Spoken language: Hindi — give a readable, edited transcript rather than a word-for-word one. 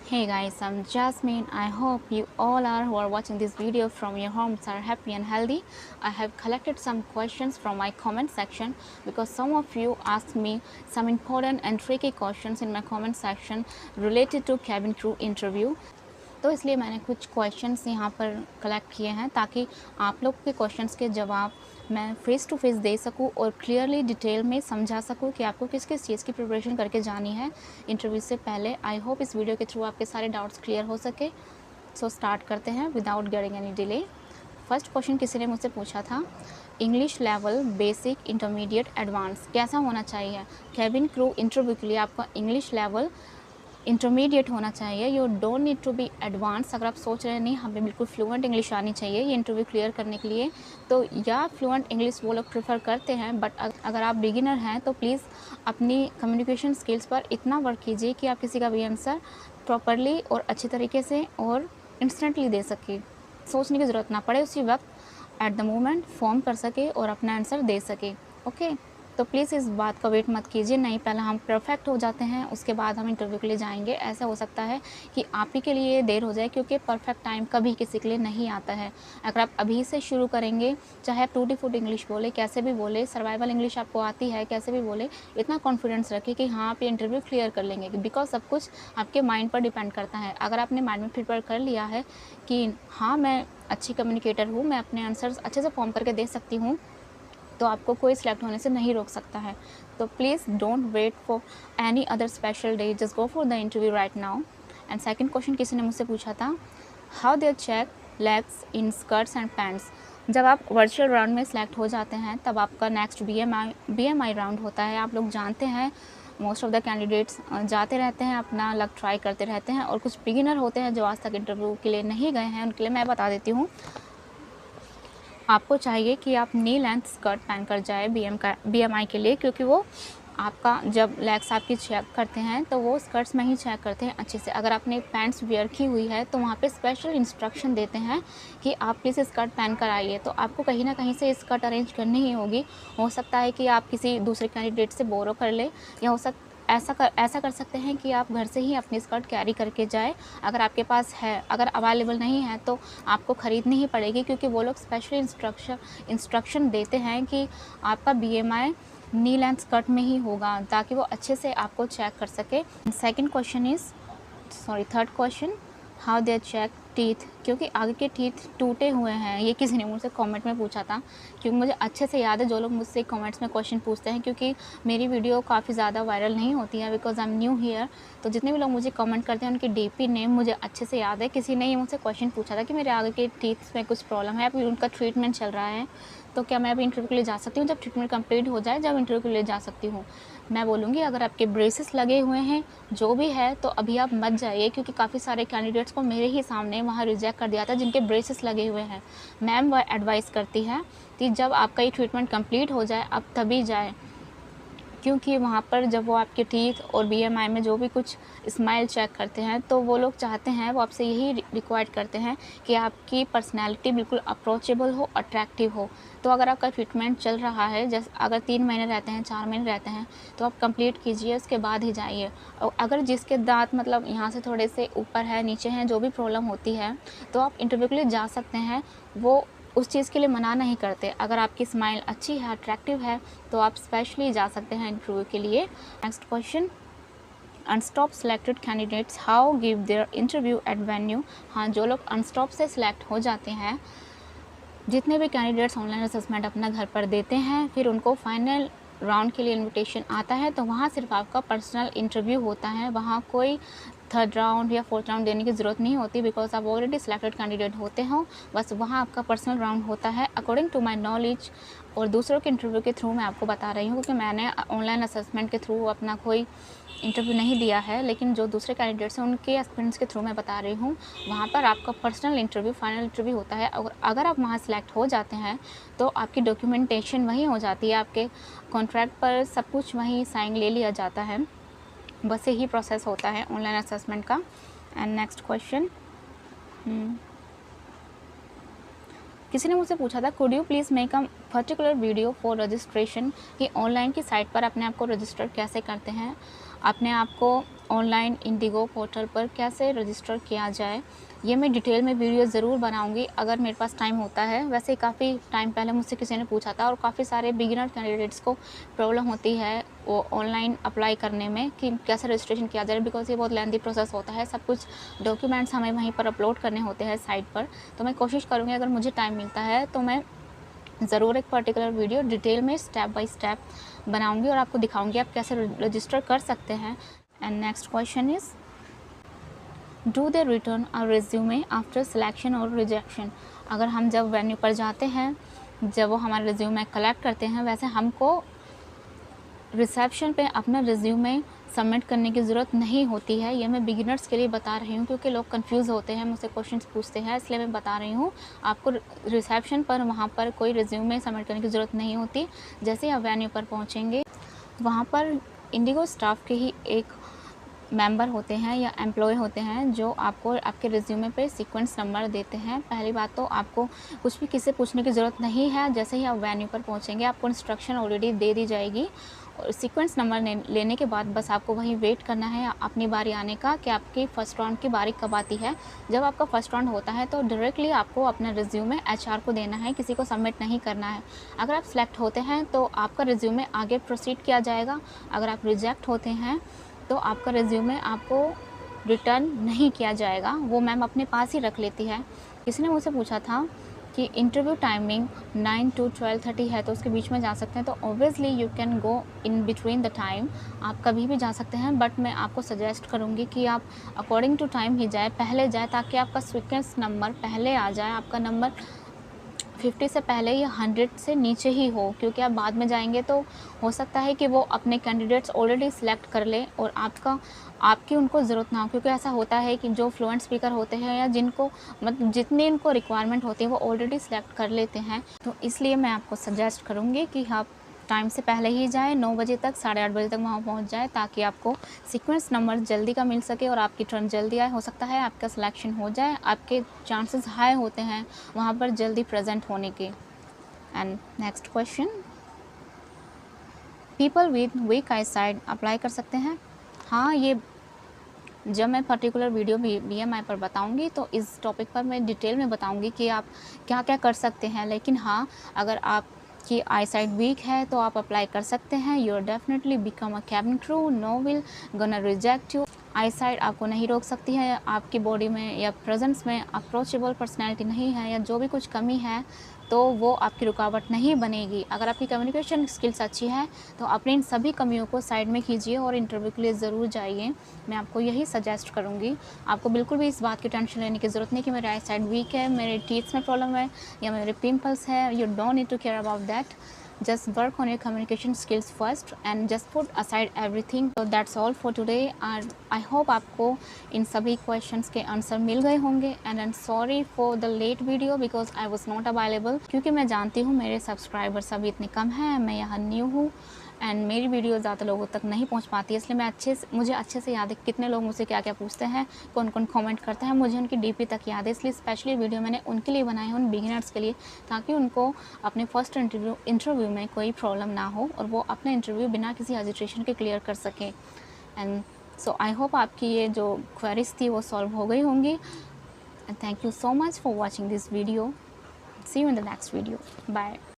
Hey guys, I'm Jasmine. I hope you all are who are watching this video from your homes are happy and healthy. I have collected some questions from my comment section because some of you asked me some important and tricky questions in my comment section related to cabin crew interview. तो इसलिए मैंने कुछ क्वेश्चंस यहाँ पर कलेक्ट किए हैं ताकि आप लोग के क्वेश्चंस के जवाब मैं फेस टू फेस दे सकूँ और क्लियरली डिटेल में समझा सकूँ कि आपको किस किस चीज़ की प्रिपरेशन करके जानी है इंटरव्यू से पहले। आई होप इस वीडियो के थ्रू आपके सारे डाउट्स क्लियर हो सके। सो स्टार्ट करते हैं without getting any delay. First question किसी ने मुझसे पूछा था, English level basic intermediate advance कैसा होना चाहिए? कैबिन क्रू इंटरव्यू के लिए आपका इंग्लिश लेवल इंटरमीडिएट होना चाहिए। You don't need to be advance. अगर आप सोच रहे हैं नहीं हमें बिल्कुल फ्लुएंट इंग्लिश आनी चाहिए ये इंटरव्यू क्लियर करने के लिए, तो या फ्लुएंट इंग्लिश वो लोग प्रेफर करते हैं, बट अगर आप बिगिनर हैं तो प्लीज़ अपनी कम्युनिकेशन स्किल्स पर इतना वर्क कीजिए कि आप किसी का भी आंसर प्रॉपरली और अच्छे तरीके से और इंस्टेंटली दे सके, सोचने की ज़रूरत ना पड़े, उसी वक्त एट द मोमेंट फॉर्म कर सके और अपना आंसर दे सके। ओके, तो प्लीज़ इस बात का वेट मत कीजिए, नहीं पहले हम परफेक्ट हो जाते हैं उसके बाद हम इंटरव्यू के लिए जाएंगे। ऐसा हो सकता है कि आप ही के लिए देर हो जाए क्योंकि परफेक्ट टाइम कभी किसी के लिए नहीं आता है। अगर आप अभी से शुरू करेंगे, चाहे आप टूटी फूटी इंग्लिश बोले, कैसे भी बोले, सर्वाइवल इंग्लिश आपको आती है, कैसे भी बोले, इतना कॉन्फिडेंस रखिए कि हाँ आप ये इंटरव्यू क्लियर कर लेंगे, बिकॉज सब कुछ आपके माइंड पर डिपेंड करता है। अगर आपने माइंड में प्रिपेयर कर लिया है कि हाँ मैं अच्छी कम्युनिकेटर हूँ, मैं अपने आंसर्स अच्छे से फॉर्म करके दे सकती हूँ, तो आपको कोई सिलेक्ट होने से नहीं रोक सकता है। तो please don't wait for any other special day, just go for the interview right now. And second question किसी ने मुझसे पूछा था, how they check legs in skirts and pants? जब आप वर्चुअल राउंड में सिलेक्ट हो जाते हैं तब आपका नेक्स्ट BMI राउंड होता है। आप लोग जानते हैं मोस्ट ऑफ द कैंडिडेट्स जाते रहते हैं, अपना लक ट्राई करते रहते हैं, और कुछ बिगिनर होते हैं जो आज तक इंटरव्यू के लिए नहीं गए हैं, उनके लिए मैं बता देती हूँ। आपको चाहिए कि आप नी लेंथ स्कर्ट पहन कर जाए BMI के लिए, क्योंकि वो आपका जब लेग्स आपकी चेक करते हैं तो वो स्कर्ट्स में ही चेक करते हैं अच्छे से। अगर आपने पैंट्स वेयर की हुई है तो वहाँ पे स्पेशल इंस्ट्रक्शन देते हैं कि आप प्लीज़ स्कर्ट पहन कर आइए, तो आपको कहीं ना कहीं से स्कर्ट अरेंज करनी ही होगी। हो सकता है कि आप किसी दूसरे कैंडिडेट से बोरो कर ले, या ऐसा कर सकते हैं कि आप घर से ही अपनी स्कर्ट कैरी करके जाए। अगर आपके पास है, अगर अवेलेबल नहीं है तो आपको ख़रीदनी ही पड़ेगी, क्योंकि वो लोग स्पेशल इंस्ट्रक्शन देते हैं कि आपका BMI नी लेंथ स्कर्ट में ही होगा, ताकि वो अच्छे से आपको चेक कर सके। Third question, how they check teeth? क्योंकि आगे के टीथ टूटे हुए हैं, ये किसी ने मुझसे कमेंट में पूछा था। क्योंकि मुझे अच्छे से याद है जो लोग मुझसे कमेंट्स में क्वेश्चन पूछते हैं, क्योंकि मेरी वीडियो काफ़ी ज़्यादा वायरल नहीं होती है because I am new here, तो जितने भी लोग मुझे कमेंट करते हैं उनकी DP नेम मुझे अच्छे से याद है। किसी ने ये मुझसे क्वेश्चन पूछा था कि मेरे आगे के टीथ में कुछ प्रॉब्लम है, अभी उनका ट्रीटमेंट चल रहा है, तो क्या मैं अभी इंटरव्यू के लिए जा सकती हूँ? जब ट्रीटमेंट कंप्लीट हो जाए जब इंटरव्यू के लिए जा सकती हूँ। मैं बोलूँगी अगर आपके ब्रेसेस लगे हुए हैं जो भी है तो अभी आप मत जाइए, क्योंकि काफ़ी सारे कैंडिडेट्स को मेरे ही सामने वहाँ रिजेक्ट कर दिया था जिनके ब्रेसेस लगे हुए हैं। मैम वह एडवाइस करती है कि जब आपका ये ट्रीटमेंट कंप्लीट हो जाए आप तभी जाए, क्योंकि वहाँ पर जब वो आपके टीथ और BMI में जो भी कुछ स्माइल चेक करते हैं तो वो लोग चाहते हैं, वो आपसे यही रिक्वायर्ड करते हैं कि आपकी पर्सनैलिटी बिल्कुल अप्रोचेबल हो, अट्रैक्टिव हो। तो अगर आपका ट्रीटमेंट चल रहा है, जैसे अगर 3 महीने रहते हैं, 4 महीने रहते हैं, तो आप कंप्लीट कीजिए, उसके बाद ही जाइए। और अगर जिसके दांत मतलब यहाँ से थोड़े से ऊपर है, नीचे हैं, जो भी प्रॉब्लम होती है, तो आप इंटरव्यू के लिए जा सकते हैं, वो उस चीज़ के लिए मना नहीं करते। अगर आपकी स्माइल अच्छी है, अट्रैक्टिव है, तो आप स्पेशली जा सकते हैं इंटरव्यू के लिए। Next question, Unstop selected candidates how give their interview at venue? हाँ, जो लोग अनस्टॉप से सिलेक्ट हो जाते हैं, जितने भी कैंडिडेट्स ऑनलाइन असेसमेंट अपना घर पर देते हैं, फिर उनको फाइनल राउंड के लिए इनविटेशन आता है, तो वहाँ सिर्फ आपका पर्सनल इंटरव्यू होता है। वहाँ कोई थर्ड राउंड या फोर्थ राउंड देने की ज़रूरत नहीं होती, बिकॉज आप ऑलरेडी सिलेक्टेड कैंडिडेट होते हो। बस वहाँ आपका पर्सनल राउंड होता है अकॉर्डिंग टू माय नॉलेज, और दूसरों के इंटरव्यू के थ्रू मैं आपको बता रही हूँ कि मैंने ऑनलाइन असेसमेंट के थ्रू अपना कोई इंटरव्यू नहीं दिया है, लेकिन जो दूसरे कैंडिडेट्स हैं उनके एक्सपीरियंस के थ्रू मैं बता रही हूँ। वहाँ पर आपका पर्सनल इंटरव्यू, फाइनल इंटरव्यू होता है, और अगर आप वहाँ सेलेक्ट हो जाते हैं तो आपकी डॉक्यूमेंटेशन वहीं हो जाती है, आपके कॉन्ट्रैक्ट पर सब कुछ वहीं साइन ले लिया जाता है। बस यही प्रोसेस होता है ऑनलाइन असेसमेंट का। एंड नेक्स्ट क्वेश्चन, किसी ने मुझसे पूछा था, could you please make a particular video for registration, कि ऑनलाइन की साइट पर अपने आप को रजिस्टर कैसे करते हैं, अपने आप को ऑनलाइन इंडिगो पोर्टल पर कैसे रजिस्टर किया जाए, ये मैं डिटेल में वीडियो ज़रूर बनाऊंगी अगर मेरे पास टाइम होता है। वैसे काफ़ी टाइम पहले मुझसे किसी ने पूछा था और काफ़ी सारे बिगिनर कैंडिडेट्स को प्रॉब्लम होती है वो ऑनलाइन अप्लाई करने में कि कैसे रजिस्ट्रेशन किया जाए, बिकॉज ये बहुत लेंथी प्रोसेस होता है। सब कुछ डॉक्यूमेंट्स हमें वहीं पर अपलोड करने होते हैं साइट पर। तो मैं कोशिश करूँगी अगर मुझे टाइम मिलता है तो मैं ज़रूर एक पर्टिकुलर वीडियो डिटेल में स्टेप बाय स्टेप बनाऊंगी और आपको दिखाऊंगी आप कैसे रजिस्टर कर सकते हैं। And next question is, do they return a resume after selection और रिजेक्शन। अगर हम जब वेन्यू पर जाते हैं, जब वो हमारा रिज्यूमे कलेक्ट करते हैं, वैसे हमको रिसेप्शन पे अपना रिज्यूमे सबमिट करने की ज़रूरत नहीं होती है। ये मैं बिगिनर्स के लिए बता रही हूँ क्योंकि लोग कंफ्यूज होते हैं, मुझसे क्वेश्चंस पूछते हैं, इसलिए मैं बता रही हूँ। आपको रिसेप्शन पर वहाँ पर कोई रिज्यूमे सबमिट करने की ज़रूरत नहीं होती। जैसे ही आप वेन्यू पर पहुँचेंगे, वहाँ पर इंडिगो स्टाफ के ही एक मेंबर होते हैं या एम्प्लॉय होते हैं जो आपको आपके रिज्यूमे पे सीक्वेंस नंबर देते हैं। पहली बात तो आपको कुछ भी किसी पूछने की ज़रूरत नहीं है। जैसे ही आप वेन्यू पर पहुँचेंगे, आपको इंस्ट्रक्शन ऑलरेडी दे दी जाएगी और सीक्वेंस नंबर लेने के बाद बस आपको वहीं वेट करना है अपनी बारी आने का कि आपकी फ़र्स्ट राउंड की बारी कब आती है। जब आपका फ़र्स्ट राउंड होता है तो डायरेक्टली आपको अपना रिज्यूमे HR को देना है, किसी को सबमिट नहीं करना है। अगर आप सिलेक्ट होते हैं तो आपका रिज्यूमे आगे प्रोसीड किया जाएगा। अगर आप रिजेक्ट होते हैं तो आपका रिज्यूमे आपको रिटर्न नहीं किया जाएगा, वो मैम अपने पास ही रख लेती है। किसी ने मुझसे पूछा था कि इंटरव्यू टाइमिंग 9 to 12:30 है तो उसके बीच में जा सकते हैं, तो obviously you can go in between the time, आप कभी भी जा सकते हैं। बट मैं आपको सजेस्ट करूँगी कि आप अकॉर्डिंग टू टाइम ही जाए, पहले जाए, ताकि आपका सीक्वेंस नंबर पहले आ जाए, आपका नंबर 50 से पहले या 100 से नीचे ही हो, क्योंकि आप बाद में जाएंगे तो हो सकता है कि वो अपने कैंडिडेट्स ऑलरेडी सिलेक्ट कर ले और आपकी उनको ज़रूरत ना हो। क्योंकि ऐसा होता है कि जो फ्लुएंट स्पीकर होते हैं या जिनको मतलब जितनी इनको रिक्वायरमेंट होती है वो ऑलरेडी सिलेक्ट कर लेते हैं। तो इसलिए मैं आपको सजेस्ट करूँगी कि आप टाइम से पहले ही जाए, 9 बजे तक, 8:30 बजे तक वहाँ पहुँच जाए, ताकि आपको सीक्वेंस नंबर जल्दी का मिल सके और आपकी टर्न जल्दी आए। हो सकता है आपका सिलेक्शन हो जाए, आपके चांसेस हाई होते हैं वहाँ पर जल्दी प्रेजेंट होने के। And next question, people with weak eyesight apply कर सकते हैं? हाँ, ये जब मैं पर्टिकुलर वीडियो BMI पर बताऊंगी तो इस टॉपिक पर मैं डिटेल में बताऊंगी कि आप क्या क्या कर सकते हैं। लेकिन हाँ, अगर आपकी आई साइट वीक है तो आप अप्लाई कर सकते हैं। You are definitely become a cabin crew, no will gonna reject you. Eyesight आपको नहीं रोक सकती है। आपकी बॉडी में या प्रेजेंस में अप्रोचेबल पर्सनैलिटी नहीं है या जो भी कुछ कमी है तो वो आपकी रुकावट नहीं बनेगी। अगर आपकी कम्युनिकेशन स्किल्स अच्छी है तो अपनी इन सभी कमियों को साइड में कीजिए और इंटरव्यू के लिए ज़रूर जाइए। मैं आपको यही सजेस्ट करूँगी। आपको बिल्कुल भी इस बात की टेंशन लेने की ज़रूरत नहीं कि मेरी आई साइड वीक है, मेरे टीथ्स में प्रॉब्लम है या मेरे पिंपल्स है। You don't need to care about that. just work on your communication skills first and just put aside everything. So that's all for today and I hope आपको इन सभी questions के आंसर मिल गए होंगे। and I'm sorry for the late video because I was not available, क्योंकि मैं जानती हूँ मेरे सब्सक्राइबर्स अभी इतने कम हैं, मैं यहाँ न्यू हूँ एंड मेरी वीडियो ज़्यादा लोगों तक नहीं पहुंच पाती है। इसलिए मुझे अच्छे से याद है कितने लोग मुझसे क्या क्या पूछते हैं, कौन कौन कमेंट करते हैं, मुझे उनकी DP तक याद है। इसलिए स्पेशली वीडियो मैंने उनके लिए बनाई है, उन बिगिनर्स के लिए, ताकि उनको अपने फर्स्ट इंटरव्यू में कोई प्रॉब्लम ना हो और वो अपना इंटरव्यू बिना किसी हेजिटेशन के क्लियर कर सकें। एंड सो आई होप आपकी ये जो क्वेरीज थी वो सॉल्व हो गई होंगी। And thank you so much for watching this video. See you in the next video. Bye.